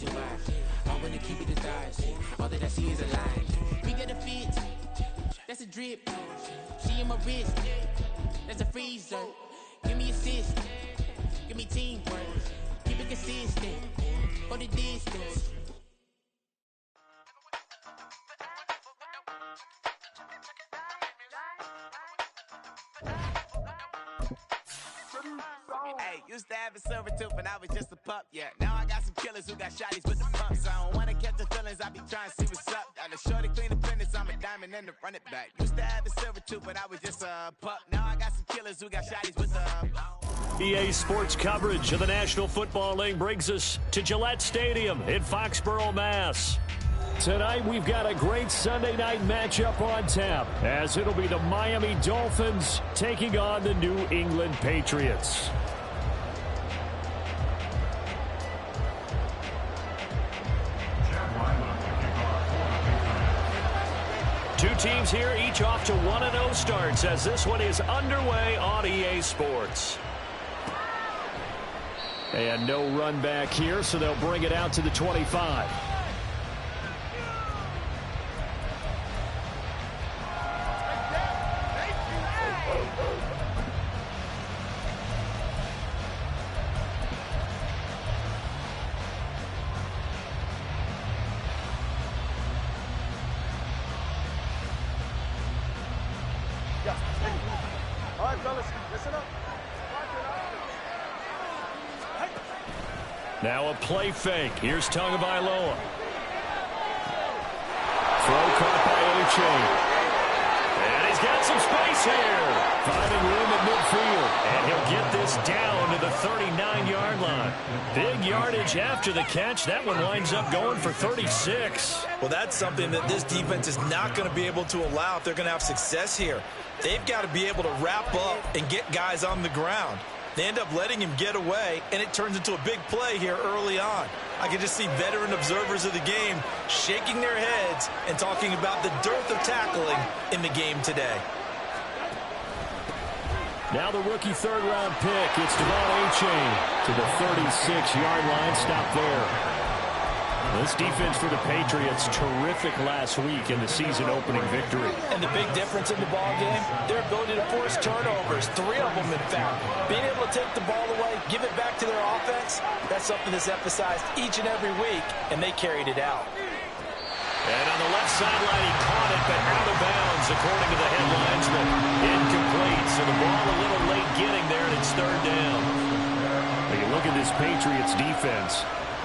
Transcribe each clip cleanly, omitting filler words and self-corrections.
survive. I wanna keep it aside. All that I see is a lie. We got a fit. That's a drip. She in my wrist. That's a freezer. Give me assist. Give me teamwork. Keep it consistent. For the distance. Hey, used to have a silver tooth when I was just a pup, yeah. Now I got some killers who got shotties with the pumps. I don't wanna catch the feelings, I be trying to see what's up. Got a shorty clean the fitness, I'm a diamond and to run it back. Used to have a silver tooth when I was just a pup. Now I got some killers who got shotties with the EA Sports coverage of the National Football League brings us to Gillette Stadium in Foxborough, Mass. Tonight, we've got a great Sunday night matchup on tap, as it'll be the Miami Dolphins taking on the New England Patriots. Two teams here, each off to 1-0 starts, as this one is underway on EA Sports. And no run back here, so they'll bring it out to the 25. Now a play fake. Here's Tagovailoa. Throw caught by Uche. And he's got some space here. Finding room at midfield. And he'll get this down to the 39-yard line. Big yardage after the catch. That one winds up going for 36. Well, that's something that this defense is not going to be able to allow if they're going to have success here. They've got to be able to wrap up and get guys on the ground. They end up letting him get away, and it turns into a big play here early on. I can just see veteran observers of the game shaking their heads and talking about the dearth of tackling in the game today. Now the rookie third-round pick. It's Uche to the 36-yard line. Stop there. This defense for the Patriots, terrific last week in the season-opening victory. And the big difference in the ball game, their ability to force turnovers, 3 of them in fact. Being able to take the ball away, give it back to their offense, that's something that's emphasized each and every week, and they carried it out. And on the left sideline, he caught it, but out of bounds, according to the headlinesman. Incomplete, so the ball a little late getting there, and it's third down. When you look at this Patriots defense,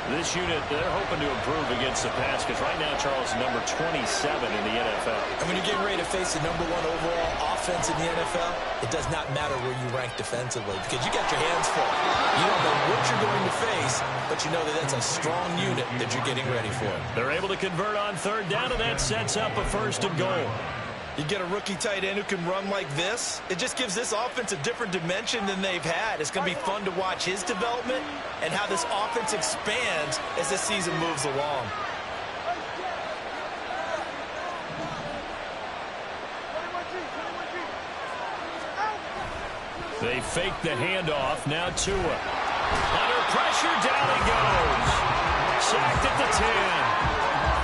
this unit, they're hoping to improve against the pass because right now, Charles, number 27 in the NFL. And when you're getting ready to face the number 1 overall offense in the NFL, it does not matter where you rank defensively because you got your hands full. You don't know what you're going to face, but you know that that's a strong unit that you're getting ready for. They're able to convert on third down, and that sets up a 1st and goal. You get a rookie tight end who can run like this, it just gives this offense a different dimension than they've had. It's going to be fun to watch his development and how this offense expands as this season moves along. They fake the handoff. Now Tua. Under pressure, down he goes. Sacked at the 10.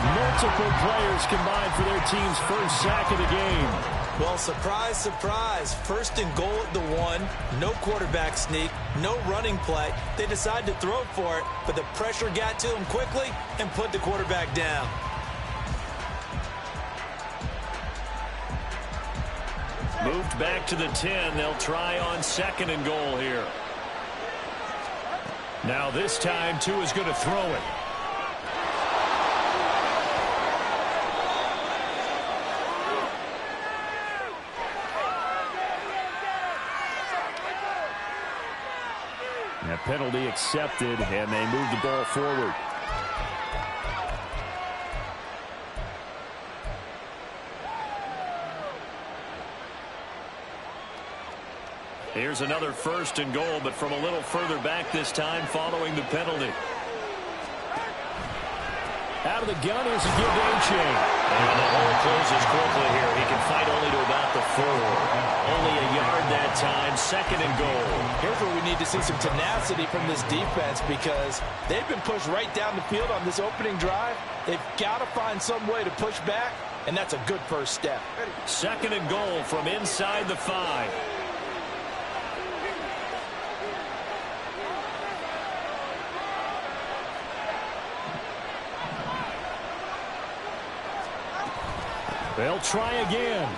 Multiple players combined for their team's first sack of the game. Well, surprise, surprise. 1st and goal at the 1. No quarterback sneak. No running play. They decided to throw for it, but the pressure got to them quickly and put the quarterback down. Moved back to the 10. They'll try on 2nd and goal here. Now this time, Tua's going to throw it. A penalty accepted, and they move the ball forward. Here's another 1st and goal, but from a little further back this time following the penalty. out of the gun. Here's a give to A-Chain. And the hole closes quickly here. He can fight only to about the 4. Only a yard that time. 2nd and goal. Here's where we need to see some tenacity from this defense because they've been pushed right down the field on this opening drive. They've got to find some way to push back, and that's a good first step. 2nd and goal from inside the 5. They'll try again.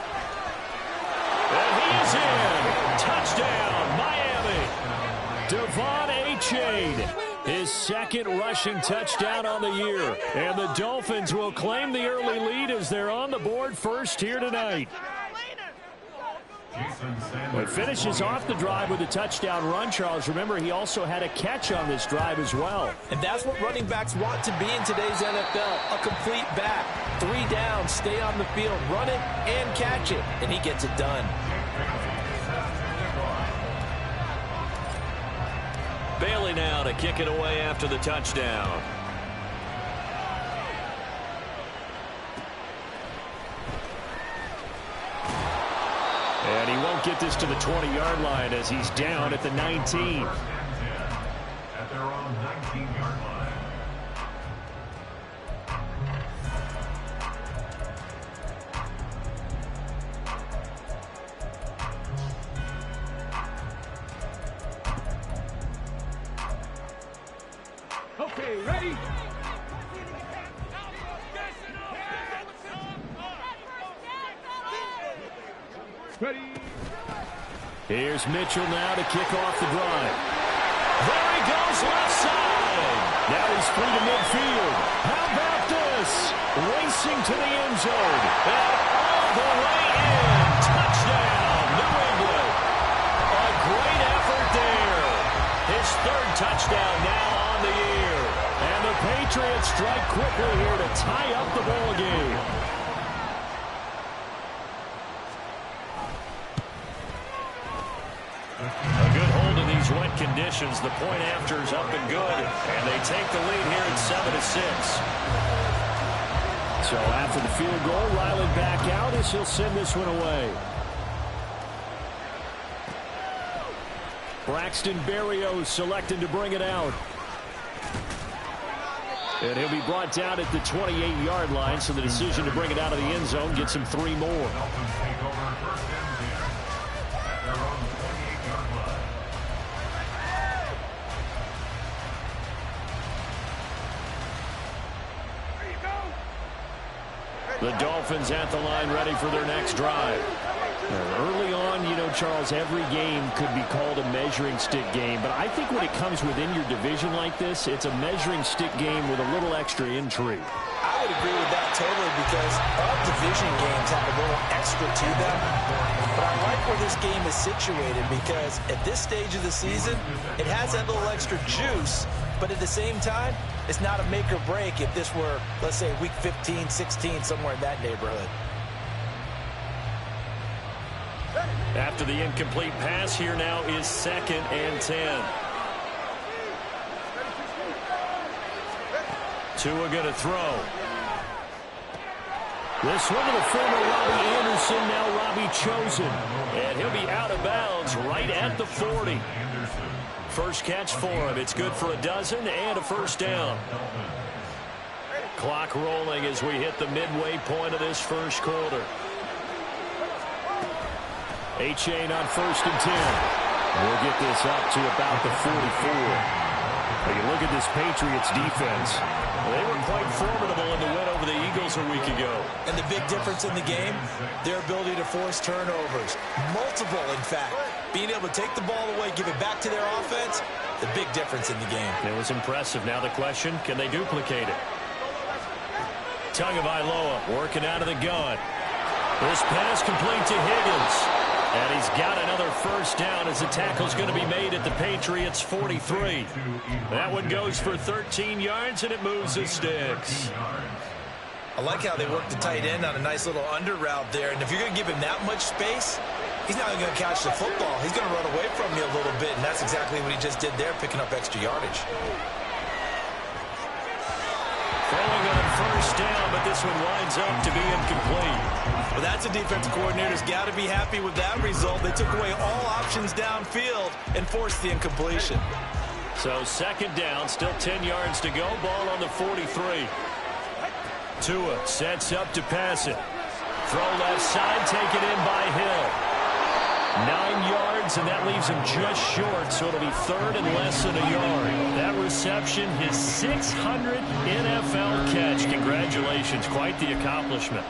And he is in. Touchdown, Miami. Devon A-Chain, his 2nd rushing touchdown on the year. And the Dolphins will claim the early lead as they're on the board first here tonight. But finishes off the drive with a touchdown run, Charles. Remember, he also had a catch on this drive as well. And that's what running backs want to be in today's NFL, a complete back. 3 downs, stay on the field, run it, and catch it. And he gets it done. Bailey now to kick it away after the touchdown. And he won't get this to the 20-yard line as he's down at the 19. At their own 19-yard line. Okay, ready? Ready. Here's Mitchell now to kick off the drive. There he goes, left side. Now he's free to midfield. How about this? Racing to the end zone. And all the way in. Touchdown, New England. A great effort there. His 3rd touchdown now on the year. And the Patriots strike quickly here to tie up the ball game. A good hold in these wet conditions. The point after's up and good. And they take the lead here at 7-6. So after the field goal, Riley back out as he'll send this one away. Braxton Berrios selected to bring it out. And he'll be brought down at the 28-yard line, so the decision to bring it out of the end zone gets him 3 more. The Dolphins at the line ready for their next drive. Early on, you know, Charles, every game could be called a measuring stick game. But I think when it comes within your division like this, it's a measuring stick game with a little extra intrigue. I would agree with that totally because all division games have a little extra to them. But I like where this game is situated because at this stage of the season, it has that little extra juice. But at the same time, it's not a make or break if this were, let's say, week 15, 16, somewhere in that neighborhood. After the incomplete pass, here now is 2nd and 10. Tua going to throw. This one to the former Robbie Anderson, now Robbie Chosen. And he'll be out of bounds right at the 40. First catch for him. It's good for a dozen and a first down. Clock rolling as we hit the midway point of this first quarter. A-Chain on 1st and 10. We'll get this up to about the 44. But you look at this Patriots defense. They were quite formidable in the win over the Eagles a week ago. And the big difference in the game, their ability to force turnovers. Multiple, in fact. Being able to take the ball away, give it back to their offense, the big difference in the game. It was impressive. Now the question, can they duplicate it? Tagovailoa working out of the gun. This pass complete to Higgins. And he's got another first down as the tackle's going to be made at the Patriots' 43. That one goes for 13 yards, and it moves the sticks. I like how they work the tight end on a nice little under route there. And if you're going to give him that much space, he's not going to catch the football. He's going to run away from you a little bit, and that's exactly what he just did there, picking up extra yardage. Throwing on this one winds up to be incomplete. Well, that's a defensive coordinator's got to be happy with that result. They took away all options downfield and forced the incompletion. So second down, still 10 yards to go. Ball on the 43. Tua sets up to pass it. Throw left side, taken in by Hill. 9 yards, and that leaves him just short, so it'll be third and less than a yard. That reception, his 600th NFL catch. Congratulations, quite the accomplishment.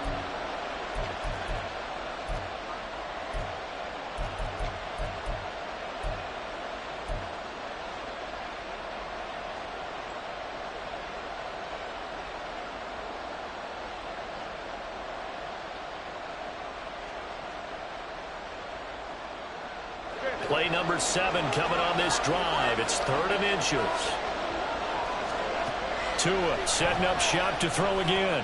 Play number 7 coming on this drive. It's third and inches. Tua setting up shop to throw again.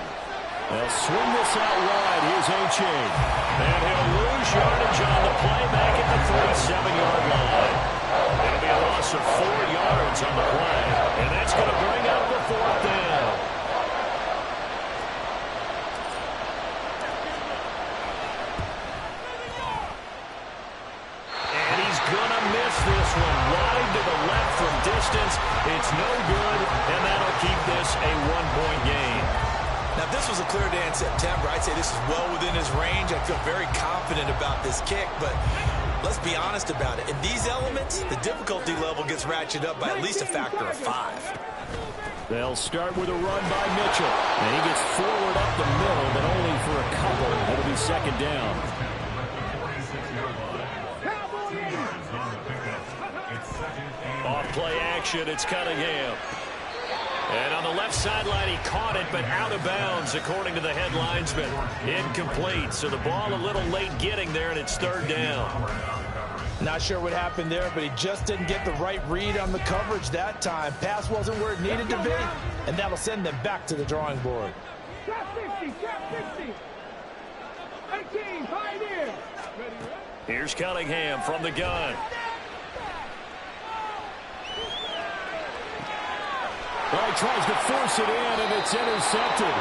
They'll swing this out wide. Here's A-Chain. And he'll lose yardage on the play back at the 37-yard line. It'll be a loss of 4 yards on the play. And that's going to bring up the fourth down. This one wide to the left from distance. It's no good, and that'll keep this a 1-point game. Now, if this was a clear day in September, I'd say this is well within his range. I feel very confident about this kick, but let's be honest about it. In these elements, the difficulty level gets ratcheted up by at least a factor of 5. They'll start with a run by Mitchell, and he gets forward up the middle, but only for a couple. It'll be second down. Off play action, it's Cunningham. And on the left sideline, he caught it, but out of bounds, according to the head linesman. Incomplete, so the ball a little late getting there, and it's third down. Not sure what happened there, but he just didn't get the right read on the coverage that time. Pass wasn't where it needed to be, and that'll send them back to the drawing board. Trap 50, trap 50. 18, pioneer. Here's Cunningham from the gun. Well, he tries to force it in, and it's intercepted.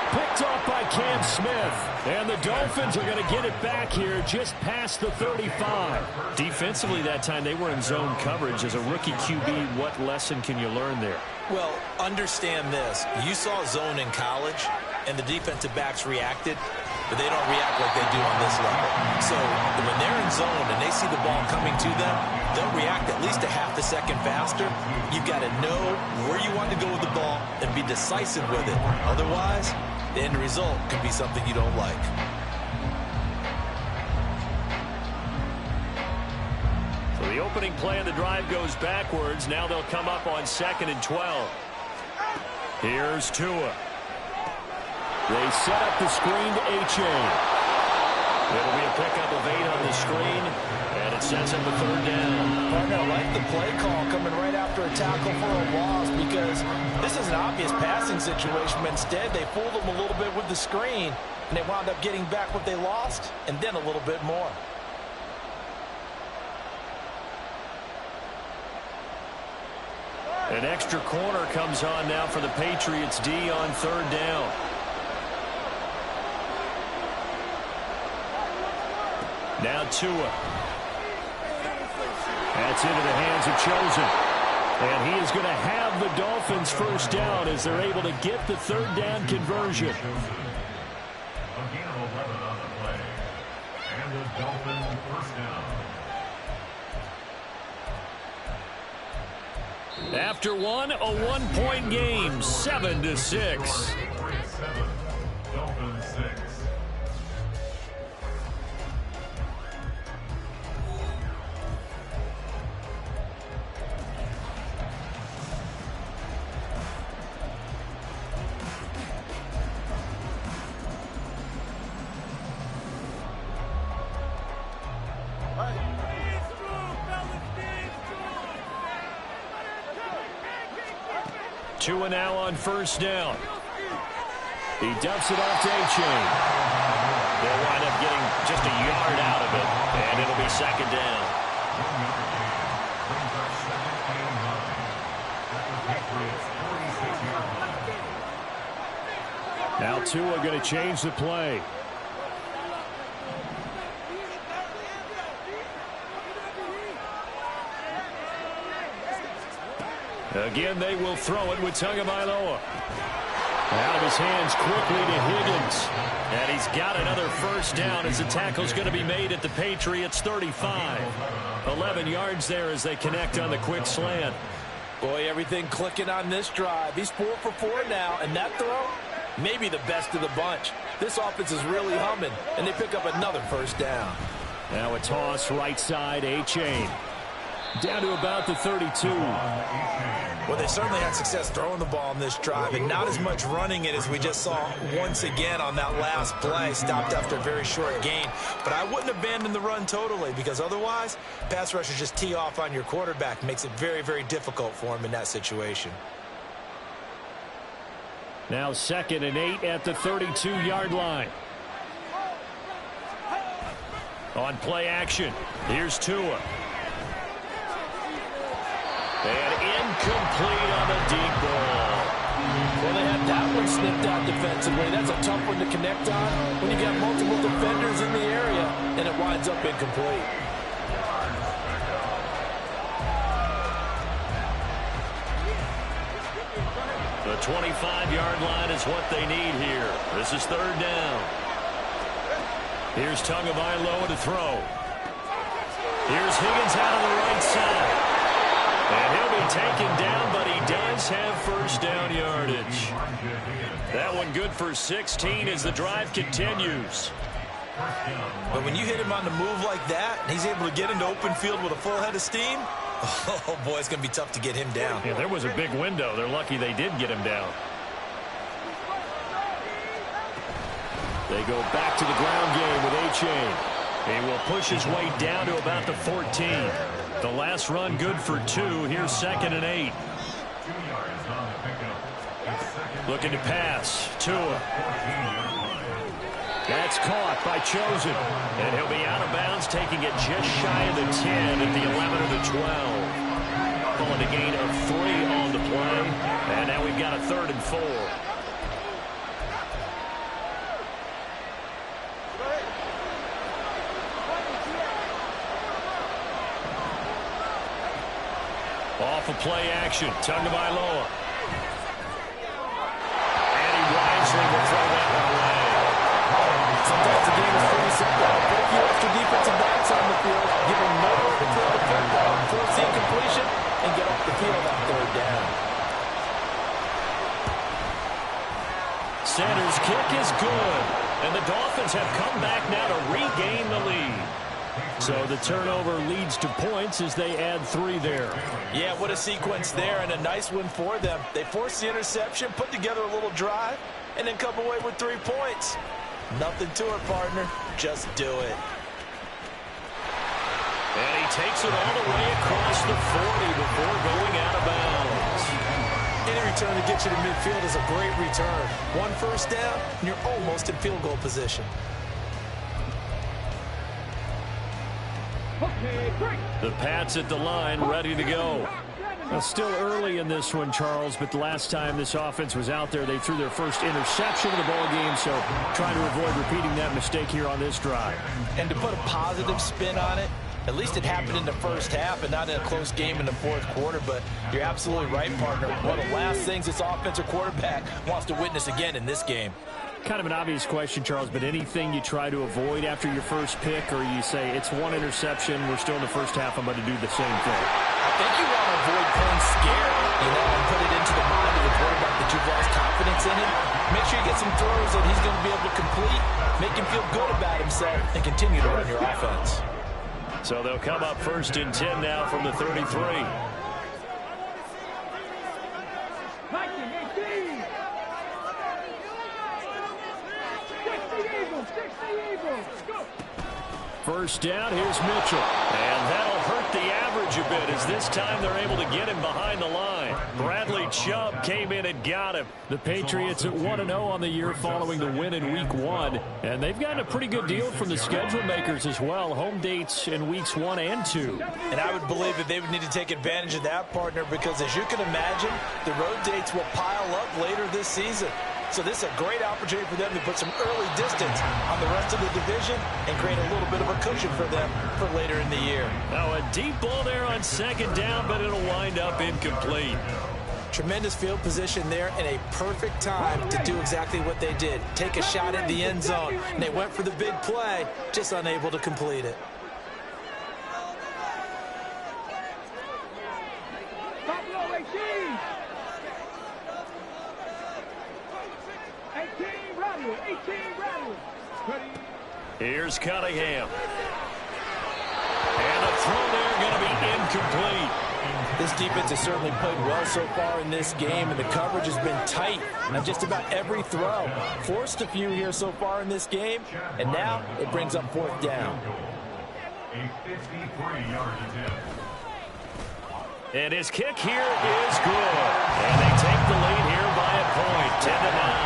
Picked off by Cam Smith. And the Dolphins are going to get it back here just past the 35. Defensively that time, they were in zone coverage. As a rookie QB, what lesson can you learn there? Well, understand this. You saw zone in college, and the defensive backs reacted, but they don't react like they do on this level. So when they're in zone and they see the ball coming to them, they'll react at least a half a second faster. You've got to know where you want to go with the ball and be decisive with it. Otherwise, the end result could be something you don't like. So the opening play of the drive goes backwards. Now they'll come up on 2nd and 12. Here's Tua. They set up the screen to A-Chain. It'll be a pickup of 8 on the screen, and it sets up a third down. I like the play call coming right after a tackle for a loss, because this is an obvious passing situation, but instead they fooled them a little bit with the screen, and they wound up getting back what they lost, and then a little bit more. An extra corner comes on now for the Patriots D on third down. Now Tua. That's into the hands of Chosen. And he is going to have the Dolphins first down as they're able to get the third down conversion. A gain of 11 on the play. And the Dolphins first down. After one, a 1-point game, 7-6. Patriots 7, Dolphins 6. Tua now on first down. He dumps it off to A-Chain. They'll wind up getting just a yard out of it, and it'll be second down. Brings up 2nd and 9. At the Patriots 46-yard line. Now Tua going to change the play. Again, they will throw it with Tagovailoa. Out of his hands quickly to Higgins. And he's got another first down as the tackle's going to be made at the Patriots 35. 11 yards there as they connect on the quick slant. Boy, everything clicking on this drive. He's 4 for 4 now, and that throw, maybe the best of the bunch. This offense is really humming, and they pick up another first down. Now a toss right side, A-Chain. Down to about the 32. Well, they certainly had success throwing the ball on this drive, and not as much running it as we just saw once again on that last play. Stopped after a very short gain. But I wouldn't abandon the run totally, because otherwise, pass rushers just tee off on your quarterback. Makes it very, very difficult for him in that situation. Now 2nd and 8 at the 32-yard line. On play action, here's Tua. And incomplete on the deep ball. Well, they had that one snipped out defensively. That's a tough one to connect on when you got multiple defenders in the area, and it winds up incomplete. The 25-yard line is what they need here. This is 3rd down. Here's Tagovailoa to throw. Here's Higgins out on the right side. And he'll be taken down, but he does have first down yardage. That one good for 16 as the drive continues. But when you hit him on the move like that, and he's able to get into open field with a full head of steam, oh boy, it's going to be tough to get him down. Yeah, there was a big window. They're lucky they did get him down. They go back to the ground game with A-Chain. He will push his way down to about the 14. The last run good for 2. Here's 2nd and 8. Looking to pass. Tua. That's caught by Chosen. And he'll be out of bounds, taking it just shy of the 10 at the 11 or the 12. Pulling a gain of 3 on the play. And now we've got a 3rd and 4. Off of play action, Tagovailoa. And he wisely will throw that one away. Sometimes the game is pretty simple. Put a few extra defensive backs on the field, give him no open throw to football, force the incompletion, and get off the field on 3rd down. Center's kick is good. And the Dolphins have come back now to regain the lead. So the turnover leads to points as they add 3 there. Yeah, what a sequence there, and a nice one for them. They forced the interception, put together a little drive, and then come away with 3 points. Nothing to it, partner. Just do it. And he takes it all the way across the 40 before going out of bounds. Any return to get you to midfield is a great return. 1 first down, and you're almost in field goal position. The Pats at the line, ready to go. Well, still early in this one, Charles, but the last time this offense was out there, they threw their first interception of the ball game, so trying to avoid repeating that mistake here on this drive. And to put a positive spin on it, at least it happened in the first half and not in a close game in the 4th quarter, but you're absolutely right, partner. One of the last things this offensive quarterback wants to witness again in this game. Kind of an obvious question, Charles, but anything you try to avoid after your first pick, or you say it's 1 interception, we're still in the first half, I'm going to do the same thing? I think you want to avoid playing scared, and put it into the mind of the quarterback that you've lost confidence in him. Make sure you get some throws that he's going to be able to complete, make him feel good about himself, and continue to run your offense. So they'll come up 1st and 10 now from the 33. First down, here's Mitchell. And that'll hurt the average a bit as this time they're able to get him behind the line. Bradley Chubb came in and got him. The Patriots at 1-0 on the year following the win in Week 1. And they've gotten a pretty good deal from the schedule makers as well. Home dates in Weeks 1 and 2. And I would believe that they would need to take advantage of that, partner, because as you can imagine, the road dates will pile up later this season. So this is a great opportunity for them to put some early distance on the rest of the division and create a little bit of a cushion for them for later in the year. Now a deep ball there on second down, but it'll wind up incomplete. Tremendous field position there and a perfect time to do exactly what they did. Take a shot at the end zone. And they went for the big play, just unable to complete it. Here's Cunningham. And a throw there going to be incomplete. This defense has certainly played well so far in this game, and the coverage has been tight on just about every throw. Forced a few here so far in this game, and now it brings up fourth down. A 53-yard attempt. And his kick here is good. And they take the lead here by a point, 10-9.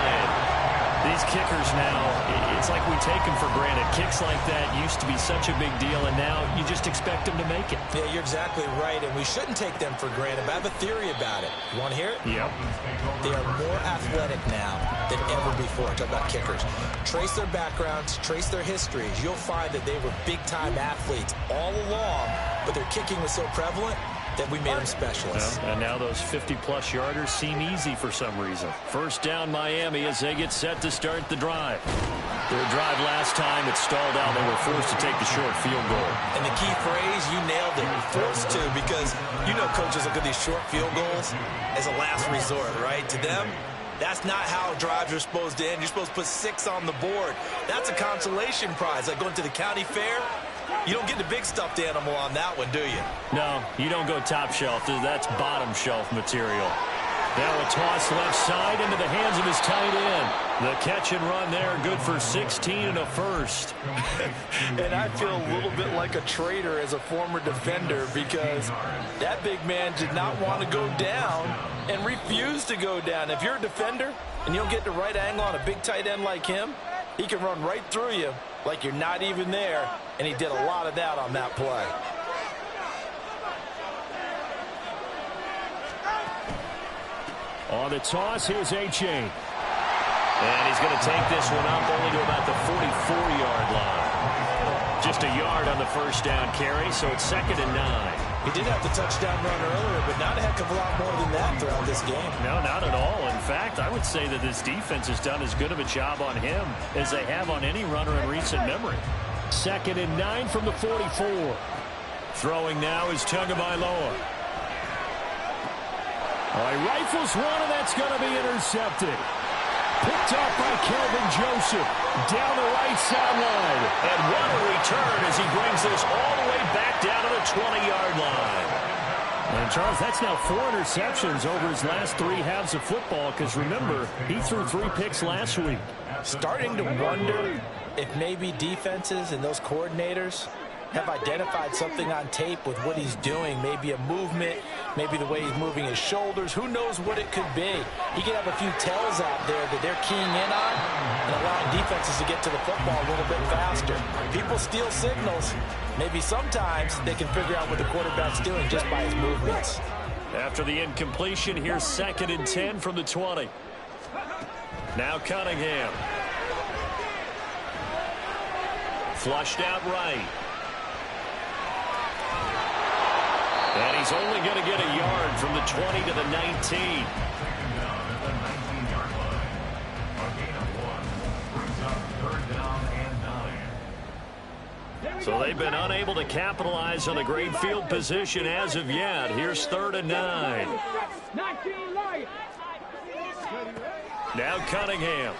These kickers now, it's like we take them for granted. Kicks like that used to be such a big deal, and now you just expect them to make it. Yeah, you're exactly right, and we shouldn't take them for granted. But I have a theory about it. You want to hear it? Yep. They are more athletic now than ever before. Talk about kickers. Trace their backgrounds, trace their histories. You'll find that they were big-time athletes all along, but their kicking was so prevalent that we made them specialists. And now those 50-plus yarders seem easy for some reason. First down Miami as they get set to start the drive. Their drive last time, it stalled out. They were forced to take the short field goal. And the key phrase, you nailed it, forced to, because you know coaches look at these short field goals as a last resort, right? To them, that's not how drives are supposed to end. You're supposed to put 6 on the board. That's a consolation prize, like going to the county fair. You don't get the big stuffed animal on that one, do you? No, you don't go top shelf. That's bottom shelf material. Now a toss left side into the hands of his tight end. The catch and run there, good for 16 and a first. And I feel a little bit like a traitor as a former defender, because that big man did not want to go down and refused to go down. If you're a defender and you don't get the right angle on a big tight end like him, he can run right through you like you're not even there, and he did a lot of that on that play. On the toss, here's A-Chain. And he's going to take this one up only to about the 44-yard line. Just a yard on the first down carry, so it's 2nd and 9. He did have the touchdown run earlier, but not a heck of a lot more than that throughout this game. No, not at all. In fact, I would say that this defense has done as good of a job on him as they have on any runner in recent memory. 2nd and 9 from the 44. Throwing now is Tagovailoa. He rifles one, and that's going to be intercepted. Picked up by Kelvin Joseph down the right sideline. And what a return as he brings this all the way back down to the 20-yard line. And, Charles, that's now 4 interceptions over his last 3 halves of football, because, remember, he threw 3 picks last week. Starting to wonder if maybe defenses and those coordinators have identified something on tape with what he's doing. Maybe a movement, maybe the way he's moving his shoulders. Who knows what it could be? He could have a few tells out there that they're keying in on and allowing defenses to get to the football a little bit faster. People steal signals. Maybe sometimes they can figure out what the quarterback's doing just by his movements. After the incompletion, here's 2nd and 10 from the 20. Now Cunningham. Flushed out right. And he's only going to get a yard from the 20 to the 19. So they've been unable to capitalize on a great field position as of yet. Here's 3rd and 9. Now Cunningham.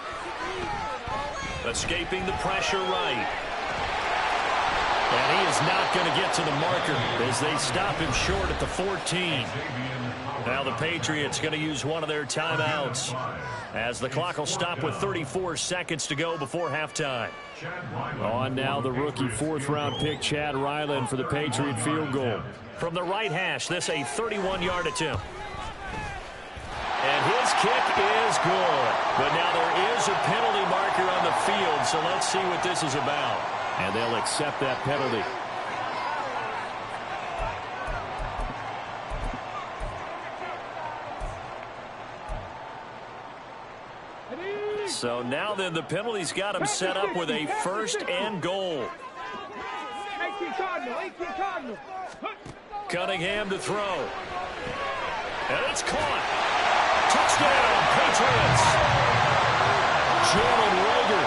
Escaping the pressure right. And he is not going to get to the marker as they stop him short at the 14. Now the Patriots going to use one of their timeouts as the clock will stop with 34 seconds to go before halftime. On now the rookie 4th-round pick Chad Ryland for the Patriot field goal. From the right hash, this a 31-yard attempt. And his kick is good. But now there is a penalty marker on the field, so let's see what this is about. And they'll accept that penalty. Ready? So now then the penalty's got him set up with a 1st and goal. 18 Cardinal, 18 Cardinal. Cunningham to throw. And it's caught. Touchdown, Patriots. Jalen Reagor,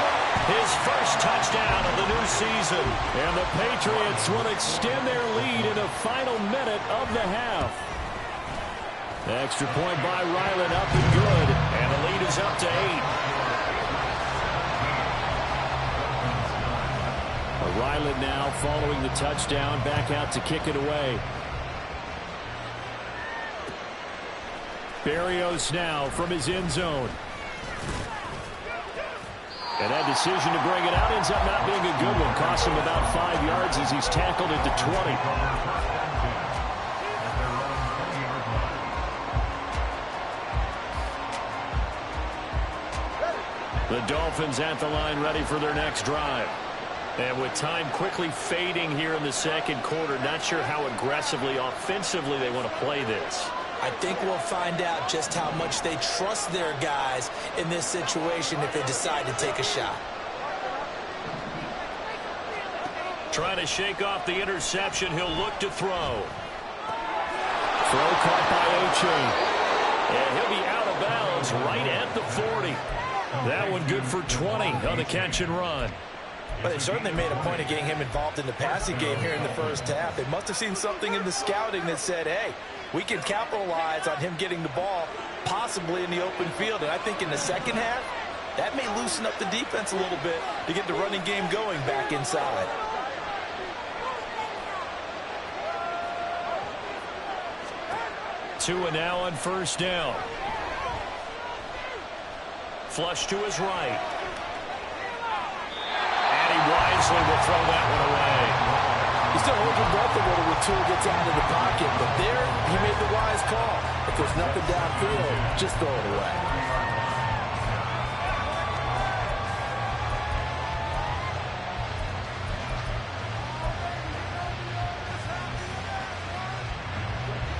his first touchdown of the new season. And the Patriots will extend their lead in the final minute of the half. Extra point by Ryland, up and good. And the lead is up to 8. Ryland now following the touchdown, back out to kick it away. Berrios now from his end zone. And that decision to bring it out ends up not being a good one. Costs him about 5 yards as he's tackled at the 20. The Dolphins at the line ready for their next drive. And with time quickly fading here in the second quarter, not sure how aggressively, offensively they want to play this. I think we'll find out just how much they trust their guys in this situation if they decide to take a shot. Trying to shake off the interception. He'll look to throw. Throw caught by Oche. And he'll be out of bounds right at the 40. That one good for 20 on the catch and run. But they certainly made a point of getting him involved in the passing game here in the first half. They must have seen something in the scouting that said, hey, we can capitalize on him getting the ball possibly in the open field. And I think in the second half, that may loosen up the defense a little bit to get the running game going back inside. Tua now on 1st down. Flush to his right. And he wisely will throw that one away. You still hold your breath a little when Tua gets out of the pocket, but there he made the wise call. If there's nothing downfield, just throw it away.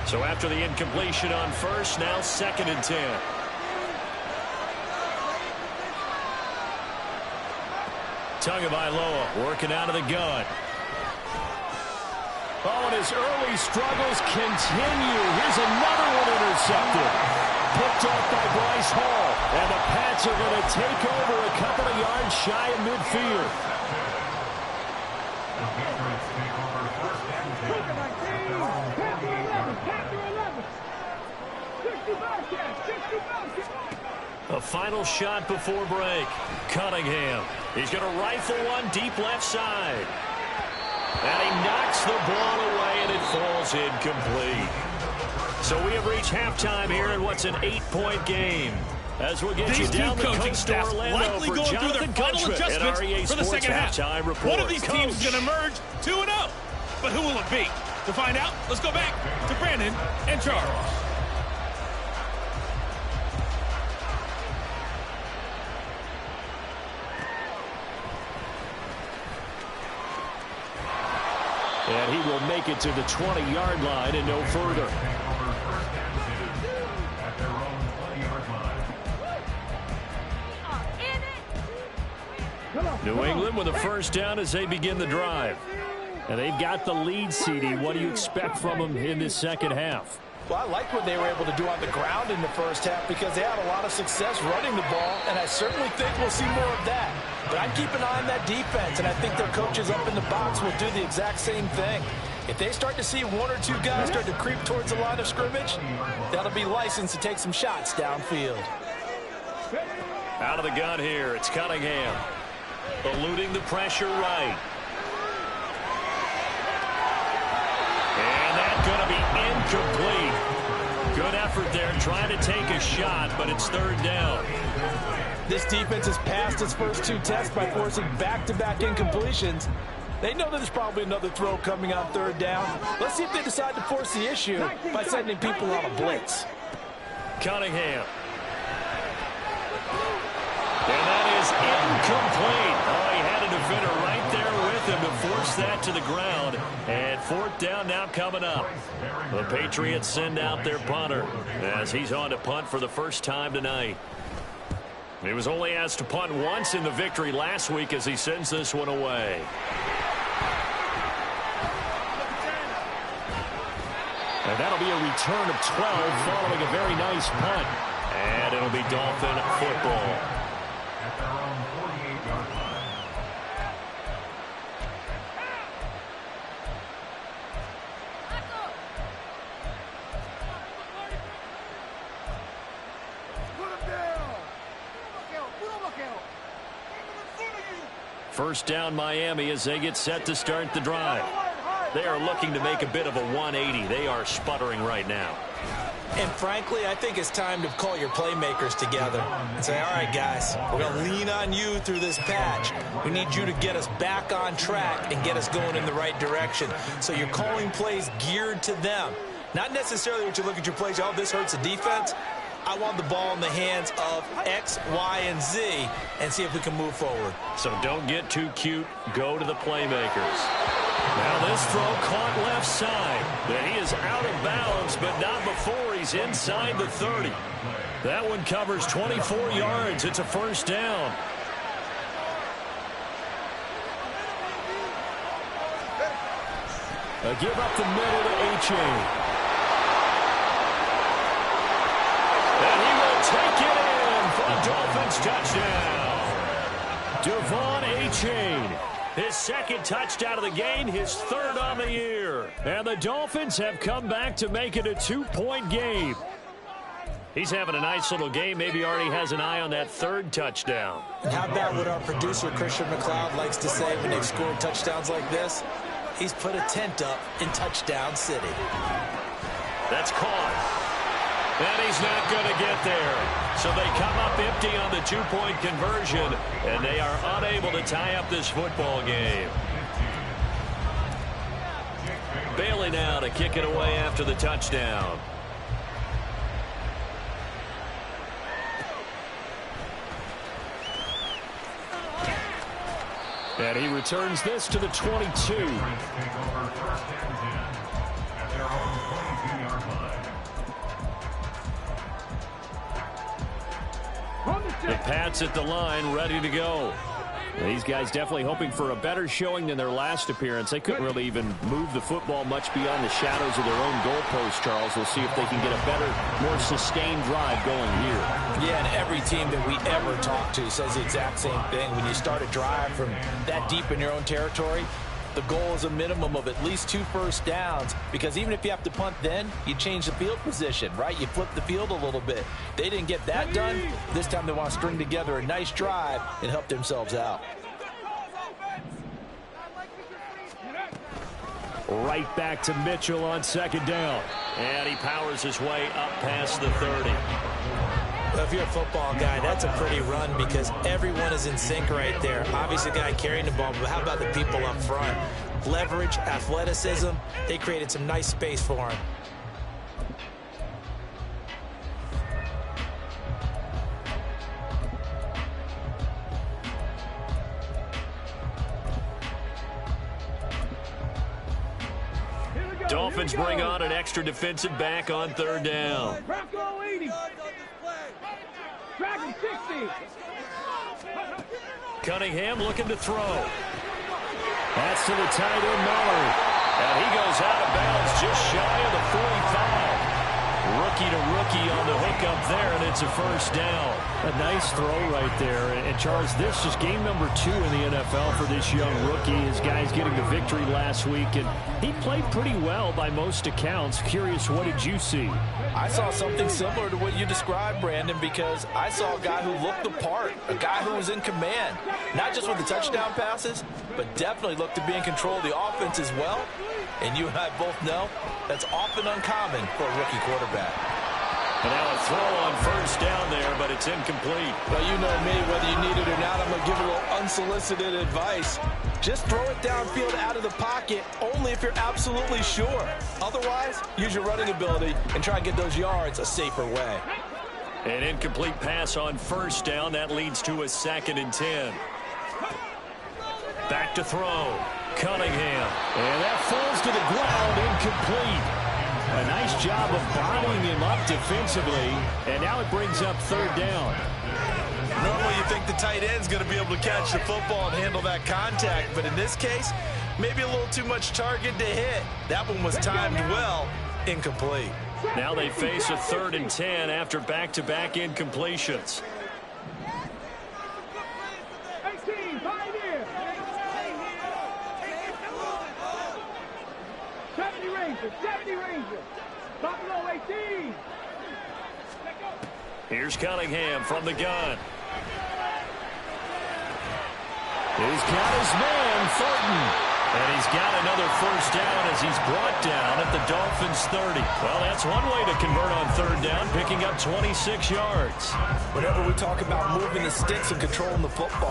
So after the incompletion on 1st, now 2nd and 10. Tagovailoa working out of the gun. Oh, and his early struggles continue. Here's another one intercepted. Picked off by Bryce Hall. And the Pats are going to take over a couple of yards shy of midfield. A final shot before break. Cunningham. He's going to rifle one deep left side. And he knocks the ball away, and it falls incomplete. So we have reached halftime here in what's an 8-point game. As we'll get you down the coast to Orlando for Jonathan Country and our EA Sports Halftime Report. One of these teams is going to emerge 2-0. But who will it be? To find out, let's go back to Brandon and Charles. And he will make it to the 20-yard line and no further. New England with a 1st down as they begin the drive. And they've got the lead, CD. What do you expect from them in this second half? Well, I like what they were able to do on the ground in the first half because they had a lot of success running the ball, and I certainly think we'll see more of that. But I'd keep an eye on that defense, and I think their coaches up in the box will do the exact same thing. If they start to see 1 or 2 guys start to creep towards the line of scrimmage, that'll be licensed to take some shots downfield. Out of the gun here, it's Cunningham. Eluding the pressure right. And that's going to be incomplete. Good effort there trying to take a shot, but it's 3rd down. This defense has passed its first 2 tests by forcing back-to-back incompletions. They know that there's probably another throw coming on 3rd down. Let's see if they decide to force the issue by sending people on a blitz. Cunningham. And that is incomplete. Oh, he had a defender right there with him to force that to the ground. And 4th down now coming up. The Patriots send out their punter as he's on to punt for the first time tonight. He was only asked to punt once in the victory last week as he sends this one away. And that'll be a return of 12 following a very nice punt. And it'll be Dolphin football. At their own 48-yard line. First down Miami as they get set to start the drive. They are looking to make a bit of a 180. They are sputtering right now. And frankly, I think it's time to call your playmakers together and say, all right, guys, we're going to lean on you through this patch. We need you to get us back on track and get us going in the right direction. So you're calling plays geared to them. Not necessarily what you look at your plays, oh, this hurts the defense. I want the ball in the hands of X, Y, and Z and see if we can move forward. So don't get too cute. Go to the playmakers. Now this throw caught left side. Then he is out of bounds, but not before he's inside the 30. That one covers 24 yards. It's a first down. A give up the middle to H.A. And he will take it in for a Dolphins touchdown. Devon Achane, his second touchdown of the game, his third on the year. And the Dolphins have come back to make it a 2-point game. He's having a nice little game. Maybe already has an eye on that third touchdown. And how about what our producer, Christian McLeod, likes to say when they've scored touchdowns like this? He's put a tent up in Touchdown City. That's caught. And he's not going to get there. So they come up empty on the 2-point conversion, and they are unable to tie up this football game. Bailey now to kick it away after the touchdown. And he returns this to the 22. The Pats at the line, ready to go. These guys definitely hoping for a better showing than their last appearance. They couldn't really even move the football much beyond the shadows of their own goalpost, Charles. We'll see if they can get a better, more sustained drive going here. Yeah, and every team that we ever talk to says the exact same thing. When you start a drive from that deep in your own territory, the goal is a minimum of at least 2 first downs, because even if you have to punt then, you change the field position, right? You flip the field a little bit. They didn't get that done. This time they want to string together a nice drive and help themselves out. Right back to Mitchell on second down. And he powers his way up past the 30. Well, if you're a football guy, that's a pretty run because everyone is in sync right there. Obviously, the guy carrying the ball, but how about the people up front? Leverage, athleticism, they created some nice space for him. Dolphins bring on an extra defensive back on third down. Cunningham looking to throw. That's to the tight end, Muller. And he goes out of bounds just shy of the 45. Rookie to rookie on the hook up there, and it's a first down. A nice throw right there. And Charles, this is game number 2 in the NFL for this young rookie. His guys getting the victory last week, and he played pretty well by most accounts. Curious, what did you see? I saw something similar to what you described, Brandon, because I saw a guy who looked the part, a guy who was in command, not just with the touchdown passes, but definitely looked to be in control of the offense as well. And you and I both know that's often uncommon for a rookie quarterback. And now a throw on first down there, but it's incomplete. Well, you know me, whether you need it or not, I'm going to give a little unsolicited advice. Just throw it downfield out of the pocket, only if you're absolutely sure. Otherwise, use your running ability and try and get those yards a safer way. An incomplete pass on first down. That leads to a 2nd and 10. Back to throw. Cunningham. And that falls to the ground, incomplete. A nice job of bottling him up defensively. And now it brings up third down. Normally you think the tight end's going to be able to catch the football and handle that contact, but in this case, maybe a little too much target to hit. That one was timed well, incomplete. Now they face a 3rd and 10 after back-to-back incompletions. 18, 5 here. 70 Rangers, 70 Rangers. Top low, 18. Here's Cunningham from the gun. He's got his man, Thornton. And he's got another first down as he's brought down at the Dolphins' 30. Well, that's one way to convert on 3rd down, picking up 26 yards. Whenever we talk about moving the sticks and controlling the football,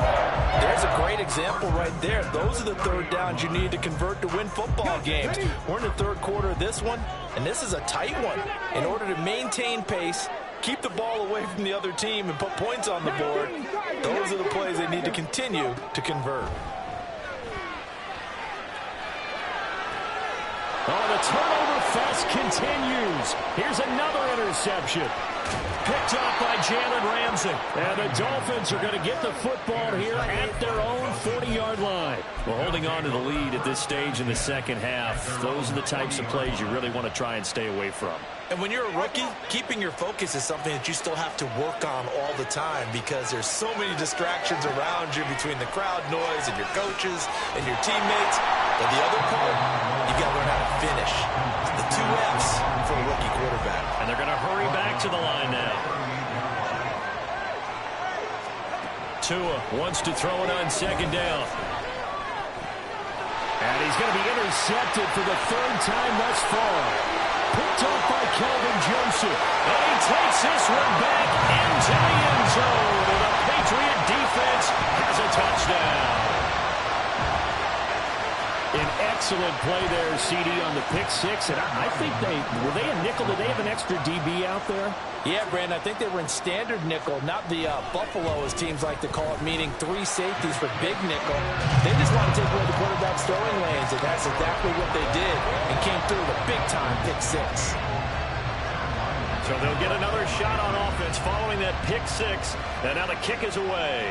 there's a great example right there. Those are the 3rd downs you need to convert to win football games. We're in the 3rd quarter of this one, and this is a tight one. In order to maintain pace, keep the ball away from the other team, and put points on the board, those are the plays they need to continue to convert. Oh, the turnover fest continues. Here's another interception. Picked off by Jalen Ramsey. And the Dolphins are going to get the football here at their own 40-yard line. Well, holding on to the lead at this stage in the second half, those are the types of plays you really want to try and stay away from. And when you're a rookie, keeping your focus is something that you still have to work on all the time because there's so many distractions around you between the crowd noise and your coaches and your teammates. But the other part, you got to learn how to finish. It's the 2 F's for a rookie quarterback. And they're going to hurry back to the line now. Tua wants to throw it on 2nd down. And he's going to be intercepted for the 3rd time thus far. Picked off by Kelvin Joseph. And he takes this one back into the end zone. And the Patriot defense has a touchdown. An excellent play there, CD, on the pick 6. And I think were they a nickel? Did they have an extra DB out there? Yeah, Brandon, I think they were in standard nickel, not the Buffalo, as teams like to call it, meaning 3 safeties for big nickel. They just want to take away the quarterback's throwing lanes, and that's exactly what they did, and came through with a big-time pick 6. So they'll get another shot on offense following that pick 6, and now the kick is away.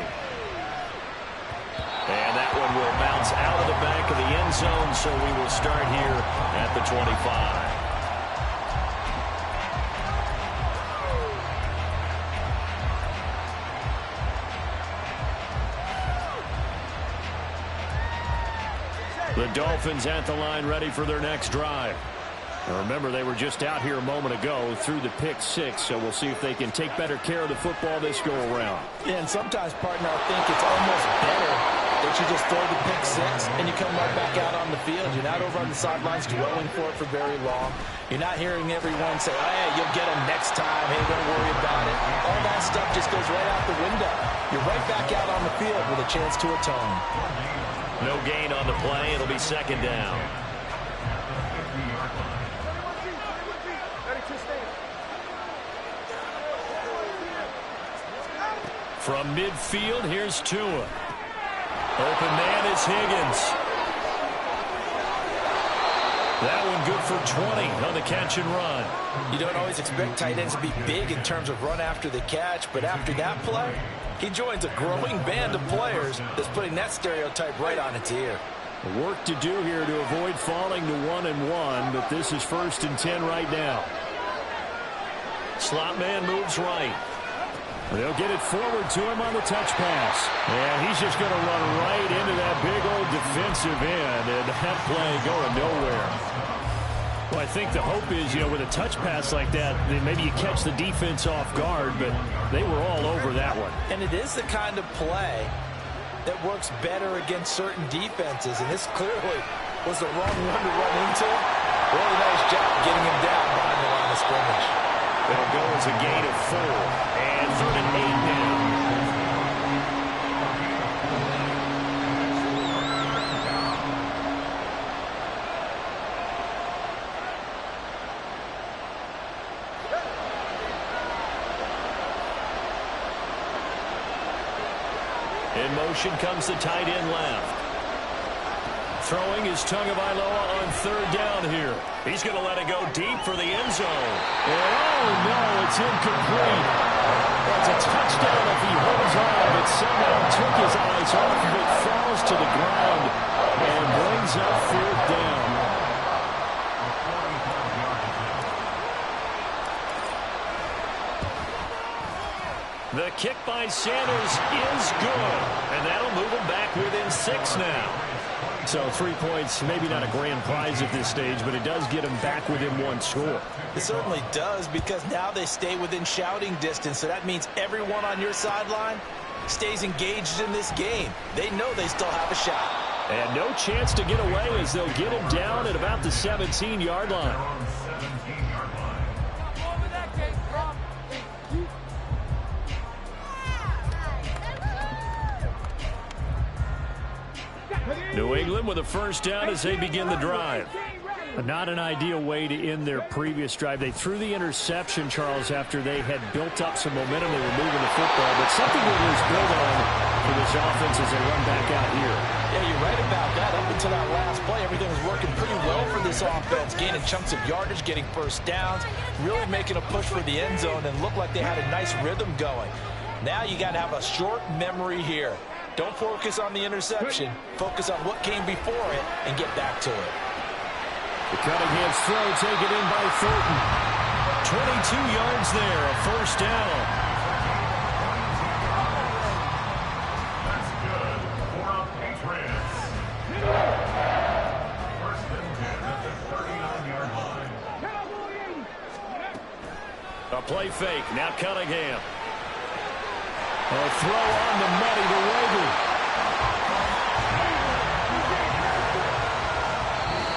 And that one will bounce out of the back of the end zone, so we will start here at the 25. The Dolphins at the line, ready for their next drive. Now remember, they were just out here a moment ago through the pick 6, so we'll see if they can take better care of the football this go-around. Yeah, and sometimes, partner, I think it's almost better that you just throw the pick 6 and you come right back out on the field. You're not over on the sidelines dwelling for it for very long. You're not hearing everyone say, oh, hey, you'll get them next time. Hey, don't worry about it. All that stuff just goes right out the window. You're right back out on the field with a chance to atone. No gain on the play. It'll be 2nd down. From midfield, here's Tua. Open man is Higgins. That one good for 20 on the catch and run. You don't always expect tight ends to be big in terms of run after the catch, but after that play, he joins a growing band of players that's putting that stereotype right on its ear. Work to do here to avoid falling to 1-1, but this is 1st and 10 right now. Slot man moves right. They'll get it forward to him on the touch pass. And he's just going to run right into that big old defensive end, and that play going nowhere. Well, I think the hope is, with a touch pass like that, then maybe you catch the defense off guard, but they were all over that one. And it is the kind of play that works better against certain defenses, and this clearly was the wrong one to run into. Really nice job getting him down behind the line of scrimmage. It'll go as a gain of 4, and 3rd and 8 now. In motion comes the tight end left. Throwing is Tagovailoa on third down here. He's going to let it go deep for the end zone. And oh, no, it's incomplete. That's a touchdown if he holds on, but somehow took his eyes off of it, falls to the ground, and brings up fourth down. The kick by Sanders is good, and that'll move him back within 6 now. So 3 points, maybe not a grand prize at this stage, but it does get him back within 1 score. It certainly does, because now they stay within shouting distance, so that means everyone on your sideline stays engaged in this game. They know they still have a shot. And no chance to get away as they'll get him down at about the 17-yard line. New England with a first down as they begin the drive. Not an ideal way to end their previous drive. They threw the interception, Charles, after they had built up some momentum. They were moving the football, but something that was built on for this offense as they run back out here. Yeah, you're right about that. Up until that last play, everything was working pretty well for this offense, gaining chunks of yardage, getting first downs, really making a push for the end zone, and looked like they had a nice rhythm going. Now you got to have a short memory here. Don't focus on the interception. Focus on what came before it and get back to it. The Cunningham's throw taken in by Thornton. 22 yards there, a first down. That's good for the Patriots. First and 10 at the 39-yard line. A play fake, now Cunningham. A throw on the money to Rager.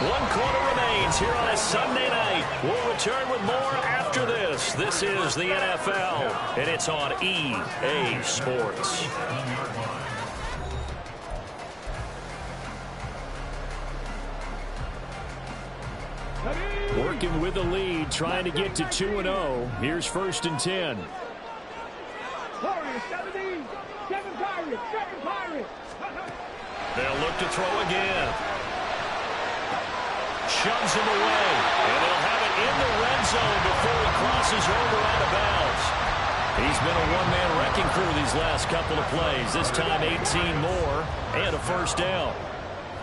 1 quarter remains here on a Sunday night. We'll return with more after this. This is the NFL, and it's on EA Sports. Working with the lead, trying to get to 2-0. Here's first and 10. They'll look to throw again. Shoves him away, and they'll have it in the red zone before he crosses over out of bounds. He's been a one-man wrecking crew these last couple of plays. This time 18 more and a first down.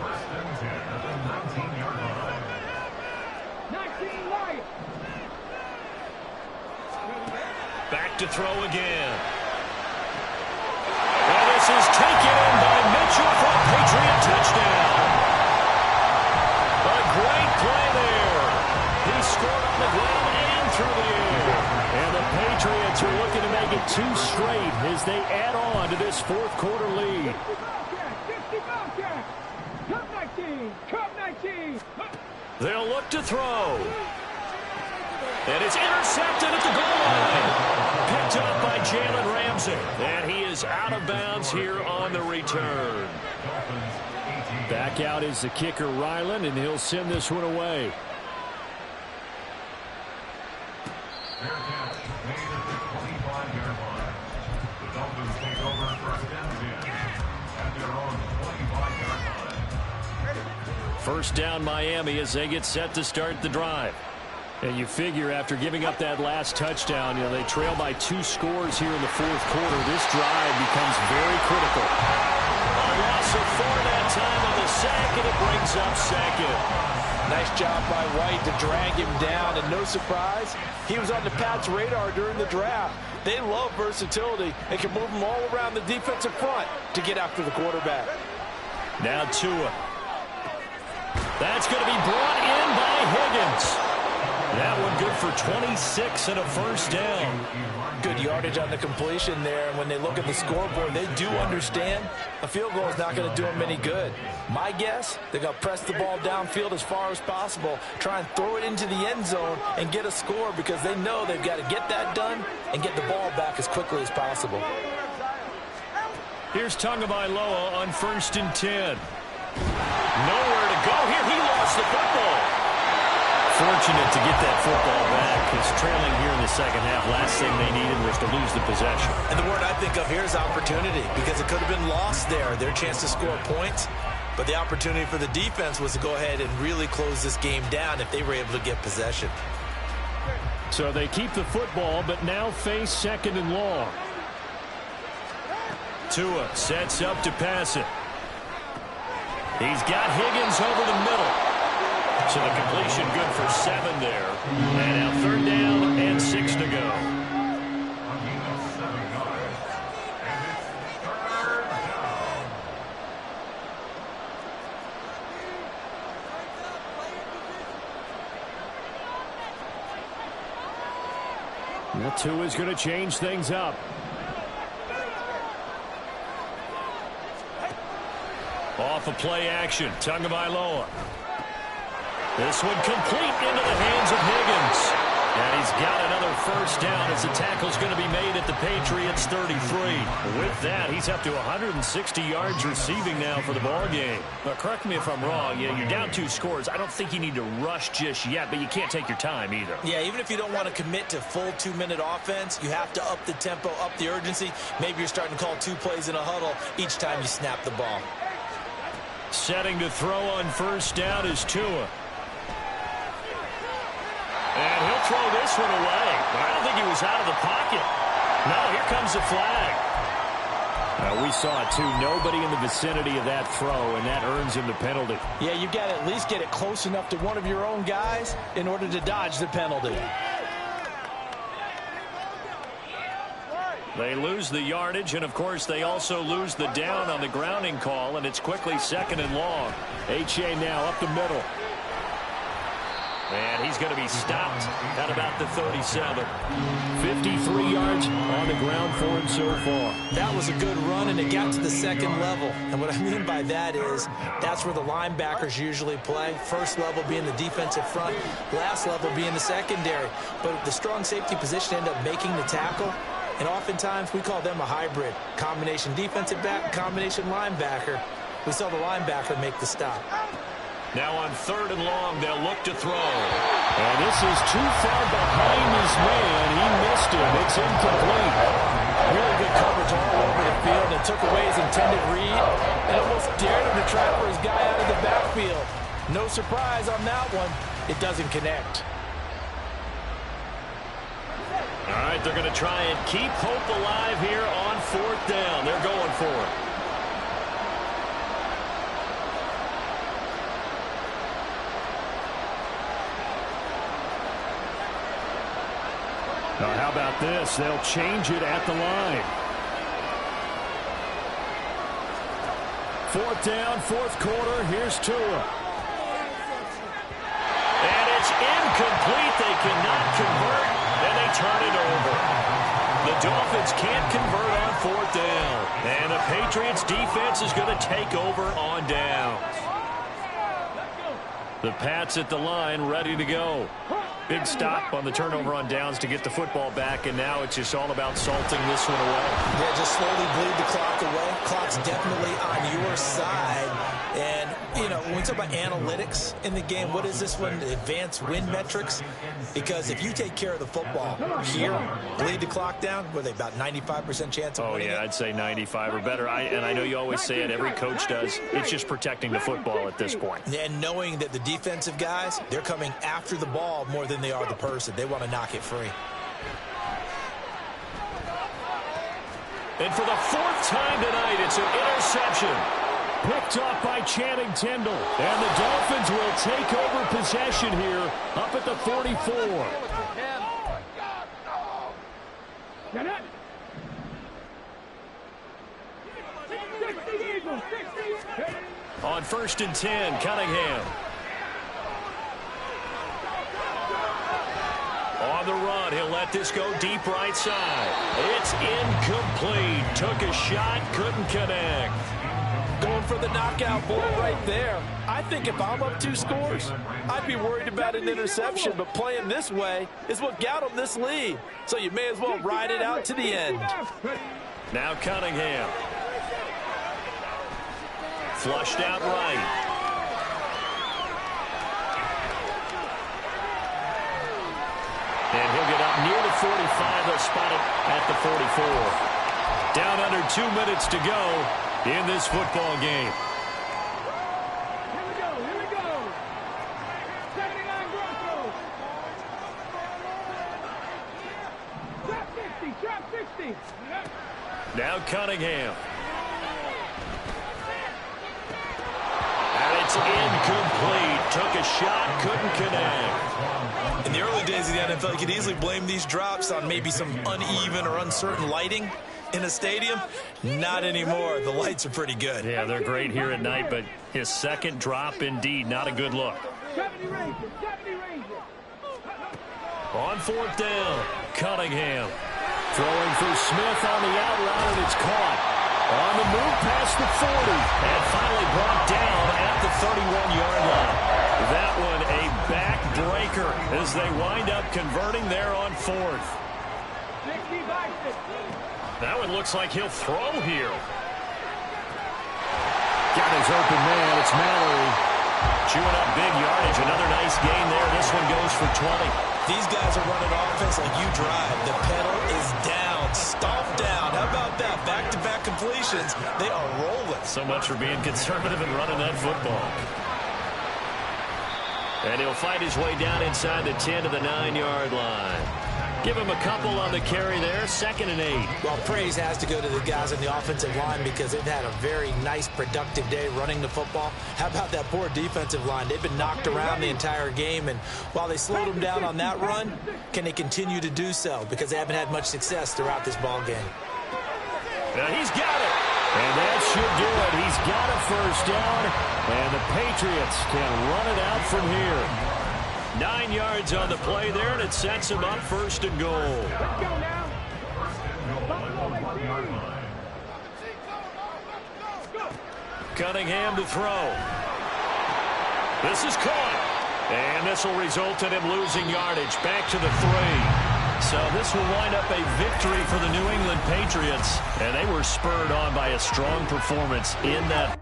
First and 10 at the 19-yard line. 19 right. Back to throw again. And this is taken in by Mitchell for a Patriot touchdown. A great play there. He scored on the ground and through the air. And the Patriots are looking to make it 2 straight as they add on to this fourth quarter lead. 50 Bobcat. Cup 19. Cup 19. They'll look to throw. And it's intercepted at the goal line. Picked up by Jalen Ramsey. And he is out of bounds here on the return. Back out is the kicker, Ryland, and he'll send this one away. Fair catch made at the 25-yard line. The Dolphins take over first and 10 at their own 25-yard line. First down Miami as they get set to start the drive. And you figure after giving up that last touchdown, they trail by 2 scores here in the fourth quarter. This drive becomes very critical. A loss of 4 that time on the sack, and it brings up second. Nice job by White to drag him down, and no surprise, he was on the Pats' radar during the draft. They love versatility and can move him all around the defensive front to get after the quarterback. Now Tua. That's going to be brought in by Higgins. That one good for 26 and a first down. Good yardage on the completion there. And when they look at the scoreboard, they do understand a field goal is not going to do them any good. My guess, they're going to press the ball downfield as far as possible, try and throw it into the end zone and get a score because they know they've got to get that done and get the ball back as quickly as possible. Here's Tagovailoa on first and 10. Nowhere to go here. He lost the football. Fortunate to get that football back. It's trailing here in the second half. Last thing they needed was to lose the possession. And the word I think of here is opportunity because it could have been lost there. Their chance to score points. But the opportunity for the defense was to go ahead and really close this game down if they were able to get possession. So they keep the football, but now face 2nd and long. Tua sets up to pass it. He's got Higgins over the middle. So the completion good for 7 there. And now 3rd down and 6 to go. Well, Tua's going to change things up. Off of play action, Tagovailoa. This one complete into the hands of Higgins. And he's got another 1st down as the tackle's going to be made at the Patriots 33. With that, he's up to 160 yards receiving now for the ball game. Now, correct me if I'm wrong. You're down 2 scores. I don't think you need to rush just yet, but you can't take your time either. Yeah, even if you don't want to commit to full 2-minute offense, you have to up the tempo, up the urgency. Maybe you're starting to call 2 plays in a huddle each time you snap the ball. Setting to throw on 1st down is Tua. And he'll throw this one away. But I don't think he was out of the pocket. No, here comes the flag. We saw it, too. Nobody in the vicinity of that throw, and that earns him the penalty. Yeah, you've got to at least get it close enough to one of your own guys in order to dodge the penalty. They lose the yardage, and, of course, they also lose the down on the grounding call, and it's quickly 2nd and long. H.A. now up the middle. And he's going to be stopped at about the 37. 53 yards on the ground for him so far. That was a good run, and it got to the 2nd level. And what I mean by that is that's where the linebackers usually play. 1st level being the defensive front, last level being the secondary. But the strong safety position ended up making the tackle. And oftentimes we call them a hybrid. Combination defensive back, combination linebacker. We saw the linebacker make the stop. Now on 3rd and long, they'll look to throw. And this is too far behind his man. He missed him. It's incomplete. Really good coverage all over the field. It took away his intended read and almost dared him to try for his guy out of the backfield. No surprise on that one. It doesn't connect. All right, they're going to try and keep hope alive here on 4th down. They're going for it. Now, how about this? They'll change it at the line. 4th down, 4th quarter. Here's Tua. And it's incomplete. They cannot convert, and they turn it over. The Dolphins can't convert on 4th down. And the Patriots defense is going to take over on downs. The Pats at the line, ready to go. Big stop on the turnover on downs to get the football back, and now it's just all about salting this one away. Yeah, just slowly bleed the clock away. Clock's definitely on your side. And, you know, when we talk about analytics in the game, what is this one? Advanced win metrics? Because if you take care of the football here, bleed the clock down, what are they, about 95% chance of winning it? I'd say 95 or better. And I know you always say it, every coach does. It's just protecting the football at this point. And knowing that the defensive guys, they're coming after the ball more than they are the person. They want to knock it free. And for the 4th time tonight, it's an interception. Picked off by Channing Tindall. And the Dolphins will take over possession here up at the 44. On 1st and 10, Cunningham. On the run, he'll let this go deep right side. It's incomplete. Took a shot, couldn't connect. Going for the knockout ball right there. I think if I'm up 2 scores, I'd be worried about an interception, but playing this way is what got them this lead. So you may as well ride it out to the end. Now Cunningham. Flushed out right. And he'll get up near the 45. They'll spot it at the 44. Down under 2 minutes to go in this football game. Now Cunningham. And it's incomplete. Took a shot, couldn't connect. In the early days of the NFL, you could easily blame these drops on maybe some uneven or uncertain lighting in a stadium. Not anymore. The lights are pretty good. Yeah, they're great here at night, but his second drop, indeed, not a good look. 70 Rangers, 70 Rangers. On fourth down, Cunningham. Throwing for Smith on the out route, and it's caught. On the move past the 40, and finally brought down at the 31-yard line. That one a backbreaker as they wind up converting there on fourth. 60 by 60. That one looks like he'll throw here. Got his open man. It's Mallory. Chewing up big yardage. Another nice gain there. This one goes for 20. These guys are running offense like you drive. The pedal is down, stomped down. How about that? Back-to-back completions. They are rolling. So much for being conservative and running that football. And he'll fight his way down inside the 10 to the 9-yard line. Give him a couple on the carry there, 2nd and 8. Well, praise has to go to the guys on the offensive line because they've had a very nice, productive day running the football. How about that poor defensive line? They've been knocked around the entire game, and while they slowed them down on that run, can they continue to do so? Because they haven't had much success throughout this ball game. Now he's got it. And that should do it. He's got a first down, and the Patriots can run it out from here. 9 yards on the play there, and it sets him up 1st and goal. Let's go now. Cunningham to throw. This is caught. And this will result in him losing yardage back to the 3. So this will wind up a victory for the New England Patriots. And they were spurred on by a strong performance in that.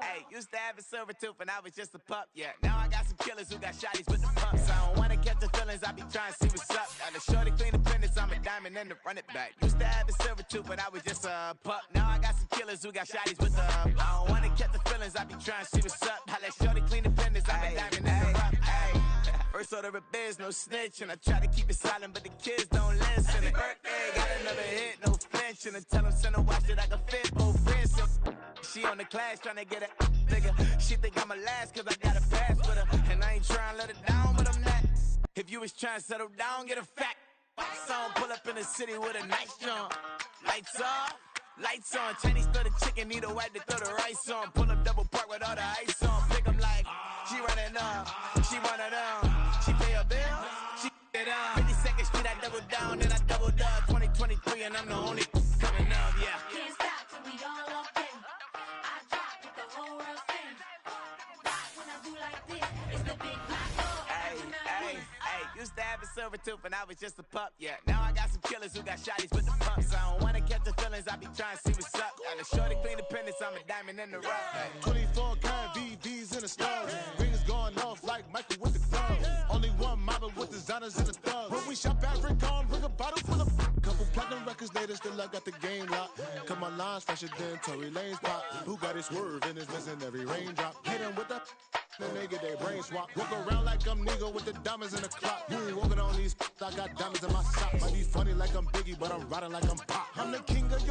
Hey, used to have a silver tooth and I was just a pup, yeah. Now I got some killers who got shotties with the pumps. I don't wanna catch the feelings, I be trying to see what's up. Got a shorty clean the fitness, I'm a diamond and to run it back. Used to have a silver tooth but I was just a pup. Now I got some killers who got shotties with the I don't wanna catch the feelings, I be trying to see what's up. I let shorty clean the fitness, I'm a diamond and to run it. First order of biz, no snitch, and I try to keep it silent, but the kids don't listen. Birthday, got another hit, no flinching, and tell them send a watch that I can fit both wrists. She on the class trying to get a nigga. She think I'm a last cause I got a pass with her, and I ain't trying to let it down, but I'm not. If you was trying to settle down, get a fact. Song pull up in the city with a nice jump. Lights off, lights on. Chinese throw the chicken, need a wipe to throw the rice on. Pull up double park with all the ice on. Pick 'em like, she running up, she one of them. She pay her bill, she it up. 52nd Street, I double down, then I doubled up. 2023, and I'm the only coming up, yeah. Can't stop till we all up in. I drop it, the whole world sings. When I do like this, it's the big black dog. Hey, used to have a silver tooth and I was just a pup, yeah. Now I got some killers who got shotties with the pumps. I don't wanna catch the feelings, I be trying to see what's up. Got a shorty clean the pendants, I'm a diamond in the rough. Hey. 24 karat VVs in the stars. Rings going off like Michael with the clubs. Only one mobbing with designers in the thugs. When we shop at Rick on, bring a bottle full of couple platinum records later, still I got the game locked. Cause my lines fresher than Tory Lane's pop. Who got his swerve and is missing every raindrop. Hit him with the then they get their brain swap. Walk around like I'm Negro with the diamonds in the clock. You ain't walking on these I got diamonds in my socks. Might be funny like I'm Biggie, but I'm riding like I'm Pop. I'm the king of